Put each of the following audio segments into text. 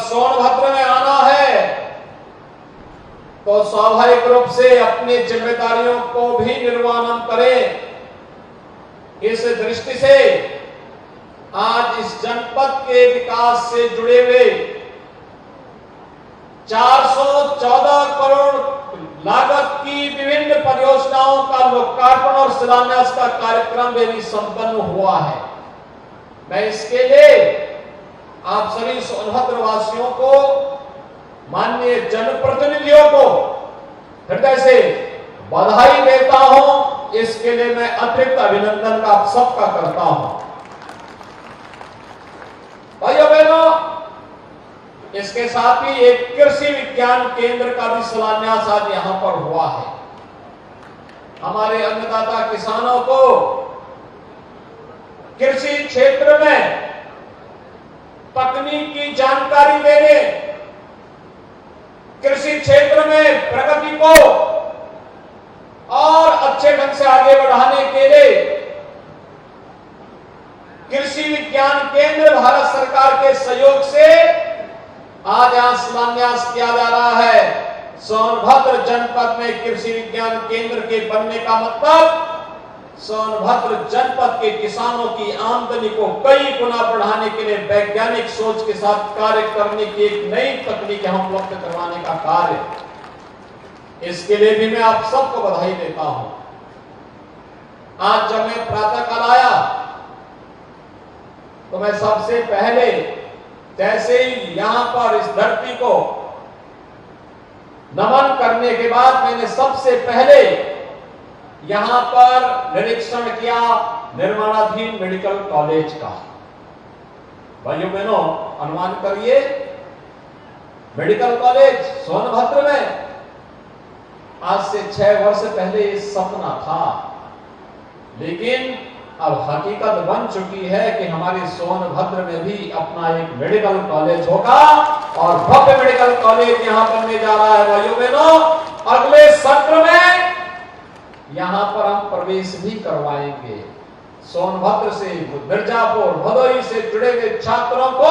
सोनभद्र में आना है तो स्वाभाविक रूप से अपनी जिम्मेदारियों को भी निर्वहन करें। इस दृष्टि से आज इस जनपद के विकास से जुड़े हुए 414 करोड़ लागत की विभिन्न परियोजनाओं का लोकार्पण और शिलान्यास का कार्यक्रम भी संपन्न हुआ है। मैं इसके लिए आप सभी सोनभद्र वासियों को, माननीय जनप्रतिनिधियों को हृदय से बधाई देता हूं। इसके लिए मैं अतिरिक्त अभिनंदन का आप सबका करता हूं। भाइयों बहनों, इसके साथ ही एक कृषि विज्ञान केंद्र का भी शिलान्यास आज यहां पर हुआ है। हमारे अन्नदाता किसानों को कृषि क्षेत्र में तकनीक की जानकारी देने, कृषि क्षेत्र में प्रगति को और अच्छे ढंग से आगे बढ़ाने के लिए कृषि विज्ञान केंद्र भारत सरकार के सहयोग से आज यहां शिलान्यास किया जा रहा है। सोनभद्र जनपद में कृषि विज्ञान केंद्र के बनने का मतलब सोनभद्र जनपद के किसानों की आमदनी को कई गुना बढ़ाने के लिए वैज्ञानिक सोच के साथ कार्य करने की एक नई तकनीक हम उपलब्ध करवाने का कार्य। इसके लिए भी मैं आप सबको बधाई देता हूं। आज जब मैं प्रातः काल आया तो मैं सबसे पहले जैसे ही यहां पर इस धरती को नमन करने के बाद मैंने सबसे पहले यहां पर निरीक्षण किया निर्माणाधीन मेडिकल कॉलेज का। भाइयों बहनों, अनुमान करिए, मेडिकल कॉलेज सोनभद्र में आज से 6 वर्ष पहले ये सपना था, लेकिन अब हकीकत बन चुकी है कि हमारे सोनभद्र में भी अपना एक मेडिकल कॉलेज होगा और भव्य मेडिकल कॉलेज यहां बनने जा रहा है। भाइयों बहनों, अगले सत्र में यहां पर हम प्रवेश भी करवाएंगे। सोनभद्र से मिर्जापुर, भदोही से जुड़े हुए छात्रों को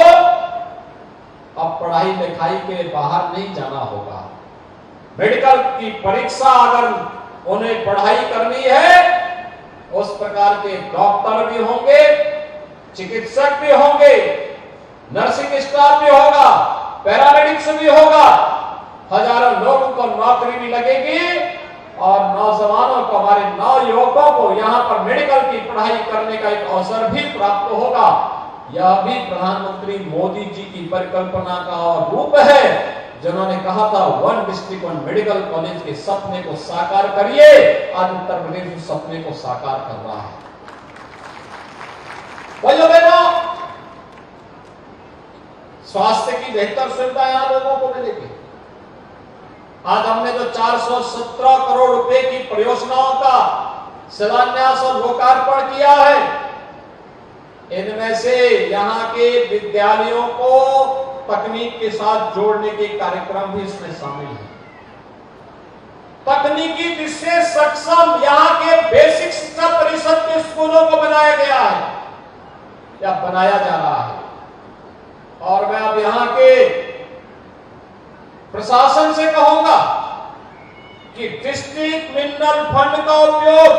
अब पढ़ाई लिखाई के बाहर नहीं जाना होगा। मेडिकल की परीक्षा अगर उन्हें पढ़ाई करनी है, उस प्रकार के डॉक्टर भी होंगे, चिकित्सक भी होंगे, नर्सिंग स्टाफ भी होगा, पैरामेडिक्स भी होगा, हजारों लोगों को नौकरी भी लगेगी और नौजवानों को, हमारे नवयुवकों को यहां पर मेडिकल की पढ़ाई करने का एक अवसर भी प्राप्त होगा। यह भी प्रधानमंत्री मोदी जी की परिकल्पना का रूप है, जिन्होंने कहा था 1 डिस्ट्रिक्ट 1 मेडिकल कॉलेज के सपने को साकार करिए। आज उत्तर प्रदेश उस सपने को साकार कर रहा है। भाइयों बहनों, स्वास्थ्य की बेहतर सुविधा यहां लोगों को मिलेगी। आज हमने जो 417 करोड़ रुपए की परियोजनाओं का शिलान्यास और लोकार्पण किया है, इनमें से यहाँ के विद्यालयों को तकनीक के साथ जोड़ने के कार्यक्रम भी इसमें शामिल है। तकनीकी विशेष सक्षम यहाँ के बेसिक शिक्षा परिषद के स्कूलों को बनाया गया है या बनाया जा रहा है। और मैं अब यहाँ के प्रशासन से कहूंगा कि डिस्ट्रिक्ट मिनरल फंड का उपयोग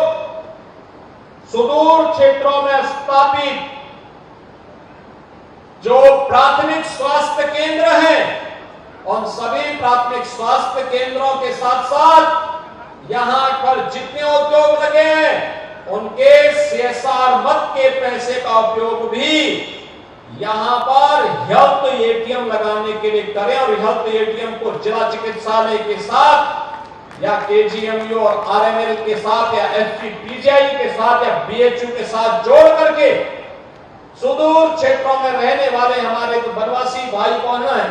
सुदूर क्षेत्रों में स्थापित जो प्राथमिक स्वास्थ्य केंद्र हैं, उन सभी प्राथमिक स्वास्थ्य केंद्रों के साथ साथ यहां पर जितने उद्योग लगे हैं, उनके CSR मद के पैसे का उपयोग भी यहां पर हेल्थ एटीएम लगाने के लिए करें और हेल्थ एटीएम को जिला चिकित्सालय के साथ या KGMU और RML के साथ या FCPGI के साथ या BHU के साथ जोड़ करके सुदूर क्षेत्रों में रहने वाले हमारे जो वनवासी भाई बहन हैं,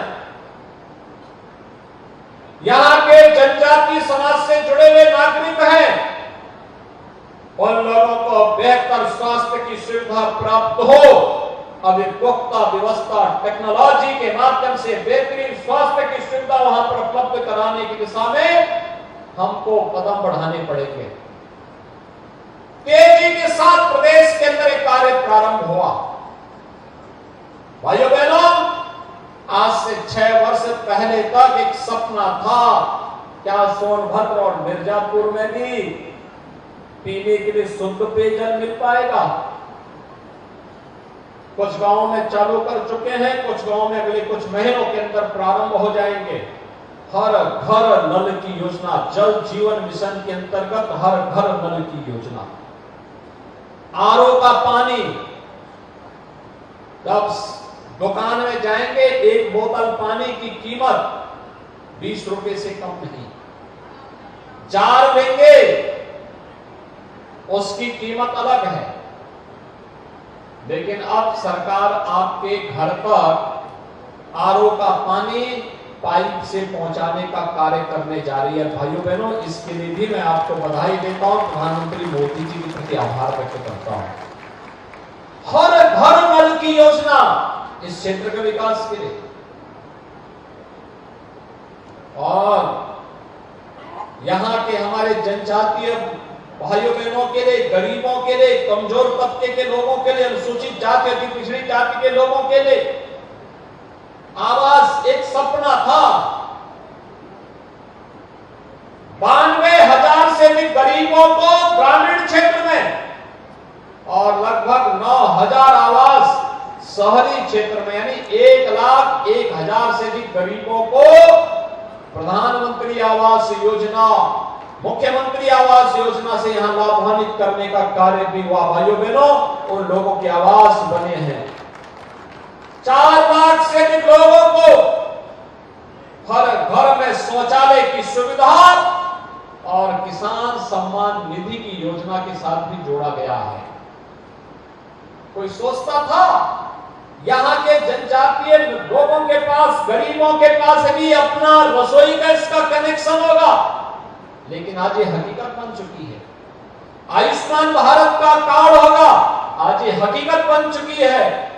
यहाँ के जनजातीय समाज से जुड़े हुए नागरिक हैं, उन लोगों को बेहतर स्वास्थ्य की सुविधा प्राप्त हो। अभी पुख्ता व्यवस्था टेक्नोलॉजी के माध्यम से बेहतरीन स्वास्थ्य की सुविधा वहां पर उपलब्ध कराने की दिशा में हमको कदम बढ़ाने पड़ेंगे। तेजी के साथ प्रदेश के अंदर एक कार्य प्रारंभ हुआ। भाइयों बहनों, आज से 6 वर्ष पहले तक एक सपना था, क्या सोनभद्र और मिर्जापुर में भी पीने के लिए शुद्ध पेयजल मिल पाएगा? कुछ गांवों में चालू कर चुके हैं, कुछ गांवों में अगले कुछ महीनों के अंदर प्रारंभ हो जाएंगे। हर घर नल की योजना, जल जीवन मिशन के अंतर्गत हर घर नल की योजना। आरओ का पानी, जब दुकान में जाएंगे एक बोतल पानी की कीमत 20 रुपए से कम नहीं। जार लेंगे उसकी कीमत अलग है। लेकिन अब सरकार आपके घर तक आरओ का पानी पाइप से पहुंचाने का कार्य करने जा रही है। भाइयों बहनों, इसके लिए भी मैं आपको बधाई देता हूं, प्रधानमंत्री मोदी जी के प्रति आभार व्यक्त करता हूं। हर घर नल की योजना इस क्षेत्र के विकास के लिए, और यहां के हमारे जनजातीय भाइयों बहनों के लिए, गरीबों के लिए, कमजोर तबके के लोगों के लिए, अनुसूचित जाति, अति पिछड़ी जाति के लोगों के लिए आवास एक सपना था। 92,000 से अधिक गरीबों को ग्रामीण क्षेत्र में और लगभग 9,000 आवास शहरी क्षेत्र में, यानी 1,01,000 से अधिक गरीबों को प्रधानमंत्री आवास योजना, मुख्यमंत्री आवास योजना से यहां लाभान्वित करने का कार्य भी हुआ। भाइयों बहनों, उन लोगों के आवास बने हैं। 4 लाख से अधिक लोगों को हर घर में शौचालय की सुविधा और किसान सम्मान निधि की योजना के साथ भी जोड़ा गया है। कोई सोचता था यहां के जनजातीय लोगों के पास, गरीबों के पास भी अपना रसोई गैस का कनेक्शन होगा? लेकिन आज ये हकीकत बन चुकी है। आयुष्मान भारत का कार्ड होगा, आज ये हकीकत बन चुकी है।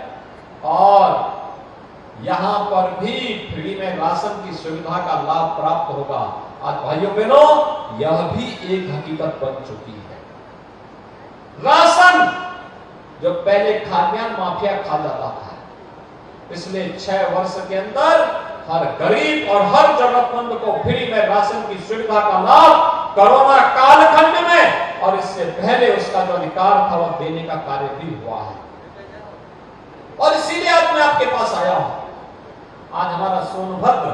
और यहां पर भी फ्री में राशन की सुविधा का लाभ प्राप्त होगा। आज भाइयों बहनों, यह भी एक हकीकत बन चुकी है। राशन जो पहले खाद्यान्न माफिया खा जाता था, पिछले 6 वर्ष के अंदर हर गरीब और हर जरूरतमंद को फ्री में राशन की सुविधा का लाभ कोरोना कालखंड में और इससे पहले उसका जो अधिकार था वह देने का कार्य भी हुआ है। और इसीलिए आज मैं आपके पास आया हूं। आज हमारा सोनभद्र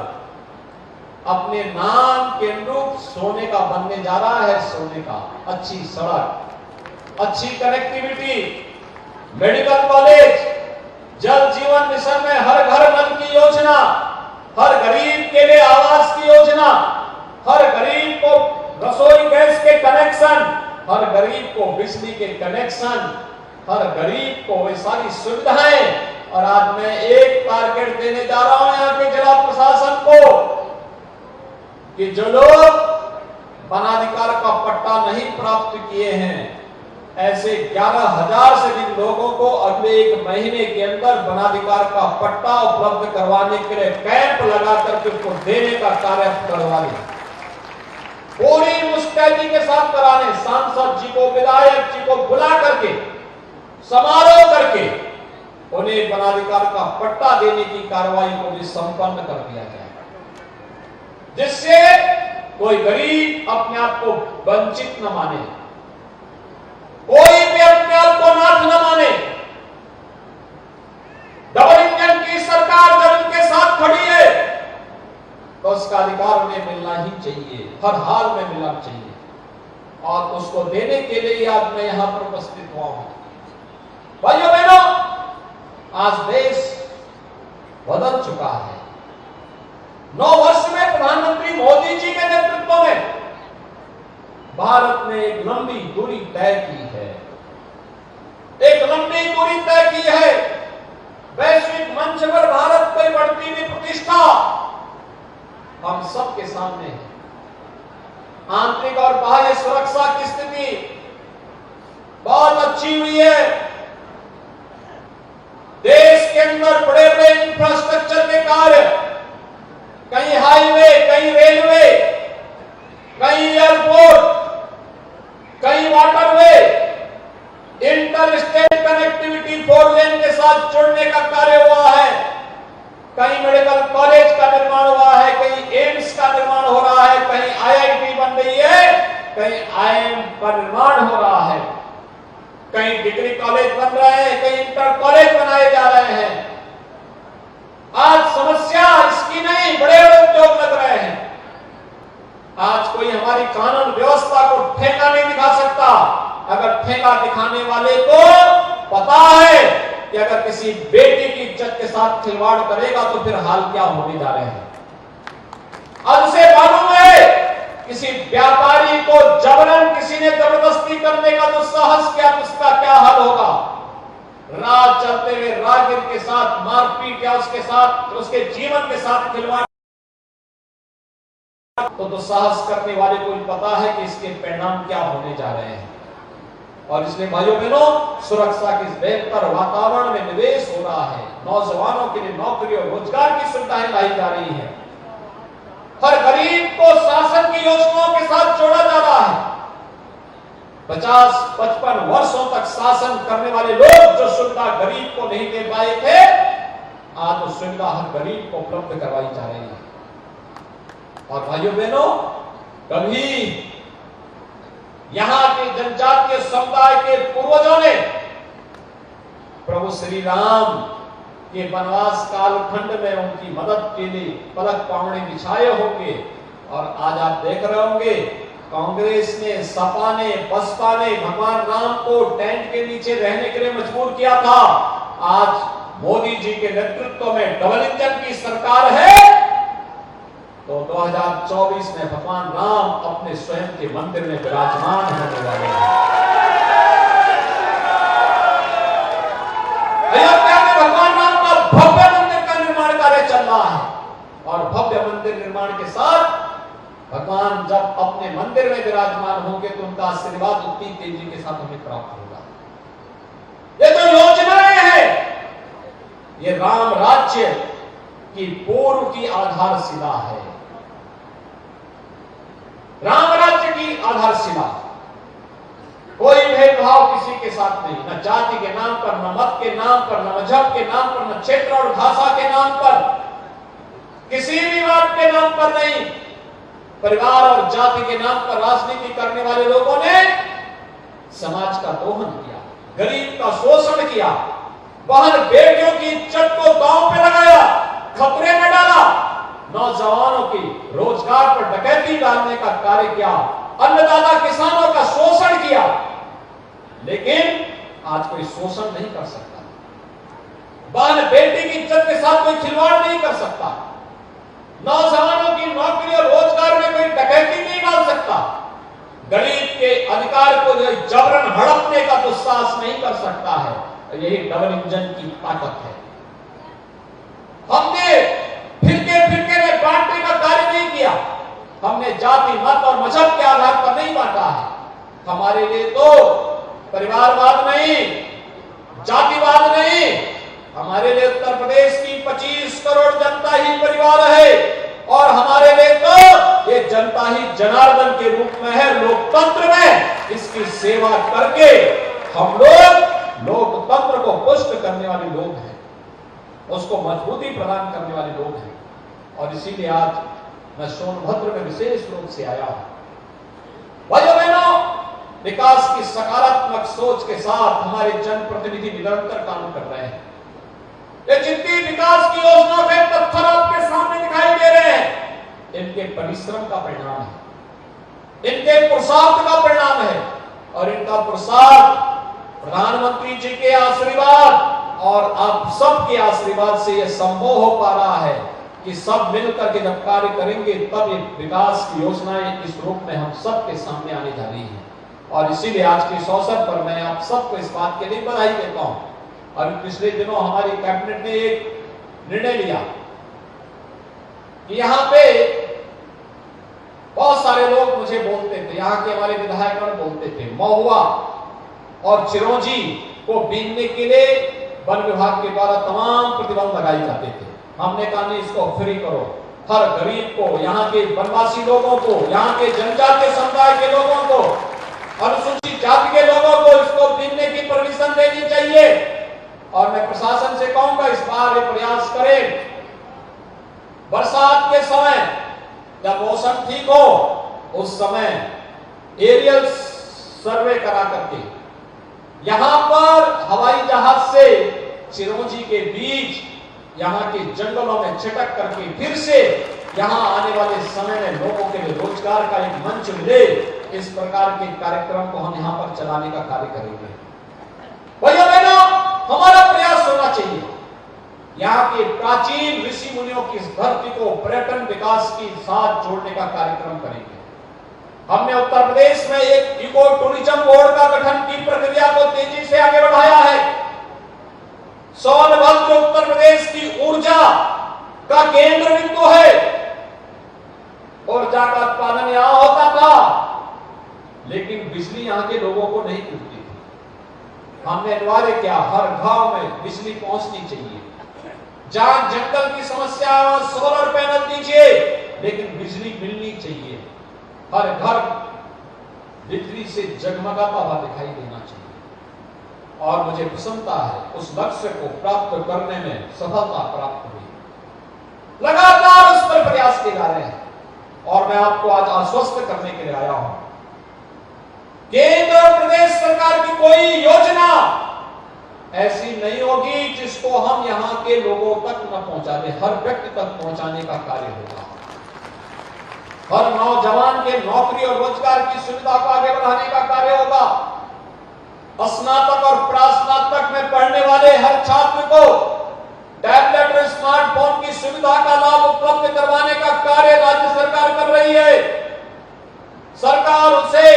अपने नाम के अनुरूप सोने का बनने जा रहा है। सोने का, अच्छी सड़क, अच्छी कनेक्टिविटी, मेडिकल कॉलेज, जल जीवन मिशन में हर घर नल की योजना, हर गरीब के लिए आवास की योजना, हर गरीब को रसोई गैस के कनेक्शन, हर गरीब को बिजली के कनेक्शन, हर गरीब को वे सारी सुविधाएं। और आज मैं एक टारगेट देने जा रहा हूं यहां के जिला प्रशासन को कि जो लोग वनाधिकार का पट्टा नहीं प्राप्त किए हैं, ऐसे 11,000 से अधिक लोगों को अगले 1 महीने के अंदर वनाधिकार का पट्टा उपलब्ध करवाने के लिए कैंप लगा करके उसको देने का कार्य करवाने, पूरी मुस्तैदी के साथ कराने, सांसद जी को, विधायक जी को बुला करके समारोह करके उन्हें वनाधिकार का पट्टा देने की कार्रवाई को भी संपन्न कर दिया जाए, जिससे कोई गरीब अपने आप को वंचित न माने, कोई भी अपने आप को नाथ न माने। डबल इंजन की सरकार जब उनके साथ खड़ी है तो उसका अधिकार उन्हें मिलना ही चाहिए, हर हाल में मिलना चाहिए। और उसको देने के लिए आज मैं यहां पर उपस्थित हुआ हूं। भाइयों बहनों, आज देश बदल चुका है। 9 वर्ष में प्रधानमंत्री मोदी जी के नेतृत्व में भारत ने एक लंबी दूरी तय की है, एक लंबी दूरी तय की है। वैश्विक मंच पर भारत की बढ़ती हुई प्रतिष्ठा हम सबके सामने है। आंतरिक और बाह्य सुरक्षा की स्थिति बहुत अच्छी हुई है। देश के अंदर बड़े बड़े इंफ्रास्ट्रक्चर के कार्य, कहीं हाईवे, कहीं रेलवे, कहीं एयरपोर्ट, कहीं वाटरवे, इंटर स्टेट कनेक्टिविटी 4 लेन के साथ जुड़ने का कार्य हुआ है। कहीं मेडिकल ठेका दिखाने वाले को पता है कि अगर किसी बेटी की इज्जत के साथ खिलवाड़ करेगा तो फिर हाल क्या होने जा रहे हैं। अब उसे मालूम है किसी व्यापारी को जबरन किसी ने जबरदस्ती करने का दुस्साहस किया तो उसका क्या हाल होगा। राह चलते हुए राहगीर के साथ मारपीट या उसके साथ उसके जीवन के साथ खिलवाड़ तो दुस्साहस करने वाले को पता है कि इसके परिणाम क्या होने जा रहे हैं। और इसलिए भाइयों बहनों, सुरक्षा के बेहतर वातावरण में निवेश हो रहा है। नौजवानों के लिए नौकरी और रोजगार की सुविधाएं लाई जा रही है। हर गरीब को शासन की योजनाओं के साथ जोड़ा जा रहा है। 50-55 वर्षों तक शासन करने वाले लोग जो सुविधा गरीब को नहीं दे पाए थे, आज वो सुविधा हर गरीब को उपलब्ध करवाई जा रही है। और भाइयों बहनों, कभी यहां के जनजातीय समुदाय के पूर्वजों ने प्रभु श्री राम के वनवास कालखंड में उनकी मदद के लिए पलक पावड़े बिछाए होंगे। और आज आप देख रहे होंगे कांग्रेस ने, सपा ने, बसपा ने भगवान राम को टेंट के नीचे रहने के लिए मजबूर किया था। आज मोदी जी के नेतृत्व में डबल इंजन की सरकार है तो 2024 में भगवान राम अपने स्वयं के मंदिर में विराजमान होने वाले हैं। अयोध्या में भगवान राम का भव्य मंदिर का निर्माण कार्य चल रहा है। और भव्य मंदिर निर्माण के साथ भगवान जब अपने मंदिर में विराजमान होंगे तो उनका आशीर्वाद उतनी तेजी के साथ हमें प्राप्त होगा। ये जो योजनाएं हैं, ये राम राज्य की पूर्व की आधारशिला है। राम राज्य की आधारशिला, कोई भेदभाव किसी के साथ नहीं, न जाति के नाम पर, न मत के नाम पर, न मजहब के नाम पर, न क्षेत्र और भाषा के नाम पर, किसी भी बात के नाम पर नहीं। परिवार और जाति के नाम पर राजनीति करने वाले लोगों ने समाज का दोहन किया, गरीब का शोषण किया, बहन बेटियों की इज्जत को दांव पे लगाया, खतरे में डाला, नौजवानों की रोजगार पर डकैती डालने का कार्य किया, अन्नदाता किसानों का शोषण किया। लेकिन आज कोई शोषण नहीं कर सकता, बहन बेटी की इज्जत के साथ कोई खिलवाड़ नहीं कर सकता, नौजवानों की नौकरी और रोजगार में कोई डकैती नहीं डाल सकता, गरीब के अधिकार को जबरन हड़पने का दुस्साहस नहीं कर सकता है। यही डबल इंजन की ताकत है। हमने फिरके में बांटने का कार्य नहीं किया, हमने जाति मत और मजहब के आधार पर नहीं बांटा है। हमारे लिए तो परिवारवाद नहीं, जातिवाद नहीं, हमारे लिए उत्तर प्रदेश की 25 करोड़ जनता ही परिवार है। और हमारे लिए तो ये जनता ही जनार्दन के रूप में है। लोकतंत्र में इसकी सेवा करके हम लोग लोकतंत्र को पुष्ट करने वाले लोग हैं, उसको मजबूती प्रदान करने वाले लोग हैं। और इसीलिए आज मैं सोनभद्र में विशेष रूप से आया हूं। भाइयों बहनों, विकास की सकारात्मक सोच के साथ हमारे जनप्रतिनिधि निरंतर काम कर रहे हैं। ये जितनी विकास की योजना के पत्थर आपके सामने दिखाई दे रहे हैं, इनके परिश्रम का परिणाम है, इनके पुरुषार्थ का परिणाम है। और इनका पुरुषार्थ प्रधानमंत्री जी के आशीर्वाद और आप सबके आशीर्वाद से यह संभव हो पा रहा है कि सब मिलकर के जब कार्य करेंगे तब ये विकास की योजनाएं इस रूप में हम सबके सामने आने जा रही हैं। और इसीलिए आज के इस अवसर पर मैं आप सबको इस बात के लिए बधाई देता हूं। और पिछले दिनों हमारी कैबिनेट ने एक निर्णय लिया कि यहाँ पे बहुत सारे लोग मुझे बोलते थे, यहाँ के हमारे विधायकगण बोलते थे, महुआ और चिरौंजी को बीनने के लिए वन विभाग के द्वारा तमाम प्रतिबंध लगाए जाते थे। हमने कहा नहीं, इसको फ्री करो, हर गरीब को, यहाँ के वनवासी लोगों को, यहाँ के जनजातीय समुदाय के लोगों को, अनुसूचित जाति के लोगों को इसको बीनने की परमिशन देनी चाहिए। और मैं प्रशासन से कहूंगा इस बार ये प्रयास करें, बरसात के समय जब मौसम ठीक हो उस समय एरियल सर्वे करा करके यहां पर हवाई जहाज से चिरौंजी के बीज यहां के जंगलों में छिटक करके फिर से यहां आने वाले समय में लोगों के लिए रोजगार का एक मंच मिले, इस प्रकार के कार्यक्रम को हम यहाँ पर चलाने का कार्य करेंगे। भाइयों बहनों, हमारा प्रयास होना चाहिए यहाँ के प्राचीन ऋषि मुनियों की इस धरती को पर्यटन विकास के साथ जोड़ने का कार्यक्रम करेंगे। हमने उत्तर प्रदेश में एक इको टूरिज्म बोर्ड का गठन की प्रक्रिया को तेजी से आगे बढ़ाया है। सोनभद्र उत्तर प्रदेश की ऊर्जा का केंद्र बिंदु है। ऊर्जा का उत्पादन यहां होता था, लेकिन बिजली यहां के लोगों को नहीं मिलती थी। हमने अनिवार्य किया हर गांव में बिजली पहुंचनी चाहिए। जहां जंगल की समस्या है वहां सोलर पैनल दीजिए, लेकिन बिजली मिलनी चाहिए। हर घर बिजली से जगमगाता हुआ दिखाई देना चाहिए। और मुझे प्रसन्नता है उस लक्ष्य को प्राप्त करने में सफलता प्राप्त हुई। लगातार उस पर प्रयास किए जा रहे हैं और मैं आपको आज आश्वस्त करने के लिए आया हूं। केंद्र और प्रदेश सरकार की कोई योजना ऐसी नहीं होगी जिसको हम यहां के लोगों तक न पहुंचा दें। हर व्यक्ति तक पहुंचाने का कार्य होगा। हर नौजवान के नौकरी और रोजगार की सुविधा को आगे बढ़ाने का कार्य होगा। स्नातक और प्रास्नातक में पढ़ने वाले हर छात्र को टैबलेट और स्मार्टफोन की सुविधा का लाभ उपलब्ध करवाने का कार्य राज्य सरकार कर रही है। सरकार उसे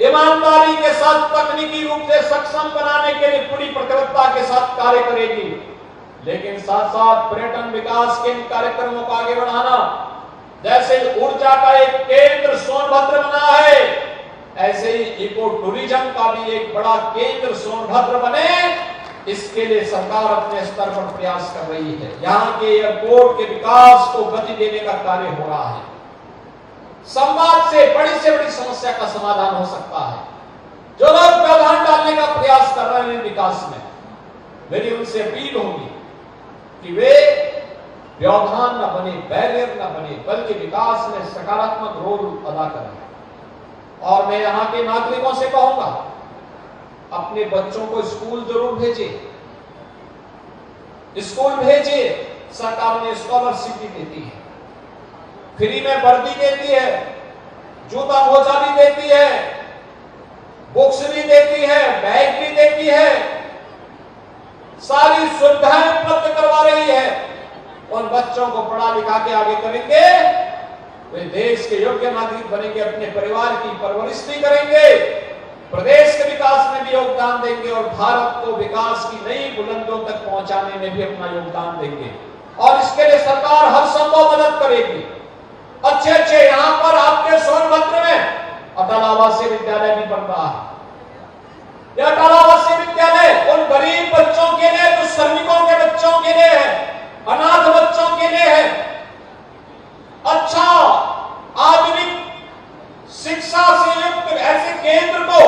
ईमानदारी के साथ तकनीकी रूप से सक्षम बनाने के लिए पूरी प्रतिबद्धता के साथ कार्य करेगी। लेकिन साथ साथ पर्यटन विकास के इन कार्यक्रमों को आगे बढ़ाना, जैसे ऊर्जा का एक केंद्र सोनभद्र बना है, ऐसे ही इको टूरिज्म का भी एक बड़ा केंद्र सोनभद्र बने, इसके लिए सरकार अपने स्तर पर प्रयास कर रही है। यहाँ के एयरपोर्ट के विकास को गति देने का कार्य हो रहा है। संवाद से बड़ी समस्या का समाधान हो सकता है। जो लोग व्यवधान डालने का प्रयास कर रहे हैं विकास में, मेरी उनसे अपील होगी कि वे व्यवधान न बने, बैरियर न बने, बल्कि विकास में सकारात्मक रोल अदा करें। और मैं यहाँ के नागरिकों से कहूंगा, अपने बच्चों को स्कूल जरूर भेजिए। स्कूल भेजिए, सरकार ने स्कॉलरशिप भी देती है, फ्री में वर्दी देती है, जूता मोजा भी देती है, बुक्स भी देती है, बैग भी देती है, सारी सुविधाएं उपलब्ध करवा रही है। उन बच्चों को पढ़ा लिखा के आगे करेंगे, वे देश के योग्य नागरिक बनेंगे, अपने परिवार की परवरिश भी करेंगे, प्रदेश के विकास में भी योगदान देंगे और भारत को विकास की नई बुलंदियों तक पहुंचाने में भी अपना योगदान देंगे। और इसके लिए सरकार हर संभव मदद करेगी। अच्छे यहाँ पर आपके सोनभद्र में अटल आवासीय विद्यालय भी बन रहा है। यह अटल आवासीय विद्यालय उन गरीब बच्चों के लिए, जो श्रमिकों के बच्चों के लिए है, अनाथ बच्चों के लिए है। अच्छा आधुनिक शिक्षा से युक्त ऐसे केंद्र को,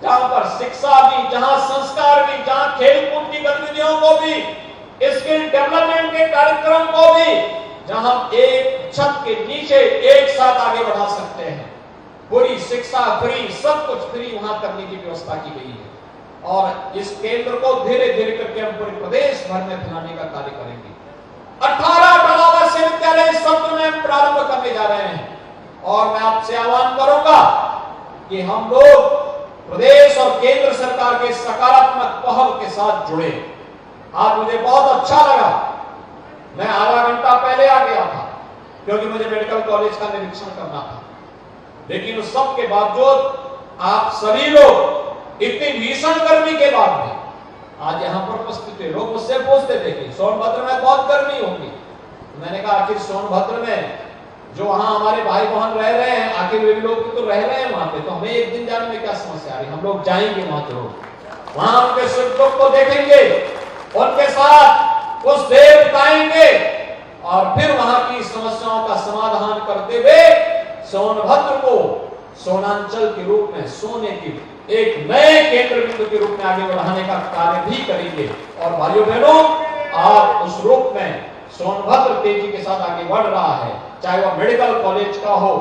जहां पर शिक्षा भी, जहां संस्कार भी, जहां खेलकूद की गतिविधियों को भी, स्किल डेवलपमेंट के कार्यक्रम को भी, जहां एक छत के नीचे एक साथ आगे बढ़ा सकते हैं। पूरी शिक्षा फ्री, सब कुछ फ्री वहां करने की व्यवस्था की गई है। और इस केंद्र को धीरे धीरे करके हम पूरे प्रदेश भर में फैलाने का कार्य करेंगे। 18 अटल आवासीय विद्यालय इस सत्र में प्रारंभ करने जा रहे हैं। और मैं आपसे आह्वान करूंगा कि हम लोग प्रदेश और केंद्र सरकार के सकारात्मक पहल के साथ जुड़े। आज मुझे बहुत अच्छा लगा, मैं आधा घंटा पहले आ गया था क्योंकि मुझे मेडिकल कॉलेज का निरीक्षण करना था। लेकिन उस सब के बावजूद आप सभी लोग इतनी भीषण गर्मी के बाद में आज यहाँ पर उपस्थित थे। लोग मुझसे पूछते थे कि सोनभद्र में बहुत गर्मी होगी। मैंने कहा आखिर सोनभद्र में जो वहां हमारे भाई बहन रह रहे हैं, आखिर वे लोग तो रह रहे हैं वहां पे, तो हमें एक दिन जाने में क्या समस्या आ रही। हम लोग जाएंगे वहां जरूर, वहां उनके सुख दुख को देखेंगे, उनके साथ कुछ देर बिताएंगे और फिर वहां की समस्याओं का समाधान करते हुए सोनभद्र को सोनांचल के रूप में, सोने की एक नए केंद्र बिंदु के रूप में आगे बढ़ाने का कार्य भी करेंगे। और भाइयों बहनों, आज उस रूप में सोनभद्र तेजी के साथ आगे बढ़ रहा है। चाहे वह मेडिकल कॉलेज का हो,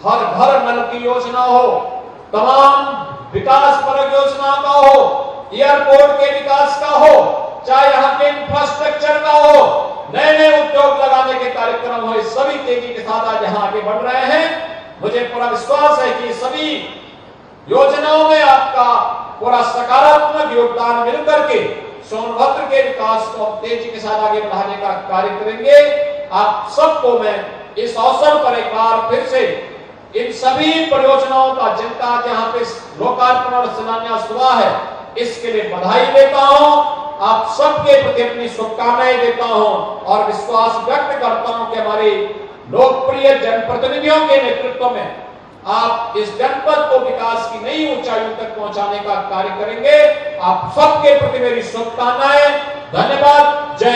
हर घर नल की योजना हो, तमाम विकास परक योजनाओं का हो, एयरपोर्ट के विकास का हो, चाहे यहाँ के इंफ्रास्ट्रक्चर का हो, नए नए उद्योग लगाने के कार्यक्रम हो, सभी तेजी के साथ आज यहाँ आगे बढ़ रहे हैं। मुझे पूरा विश्वास है कि सभी योजनाओं में आपका पूरा सकारात्मक योगदान मिलकर के सोनभद्र के विकास को तेजी के साथ आगे बढ़ाने का कार्य करेंगे। आप सबको मैं इस अवसर पर एक बार फिर से इन सभी परियोजनाओं का जनता के यहाँ पे लोकार्पण और शिलान्यास हुआ है, इसके लिए बधाई देता हूं। आप सबके प्रति अपनी शुभकामनाएं देता हूं और विश्वास व्यक्त करता हूं कि हमारे लोकप्रिय जनप्रतिनिधियों के नेतृत्व में आप इस जनपद को विकास की नई ऊंचाइयों तक पहुंचाने का कार्य करेंगे। आप सबके प्रति मेरी शुभकामनाएं। धन्यवाद। जय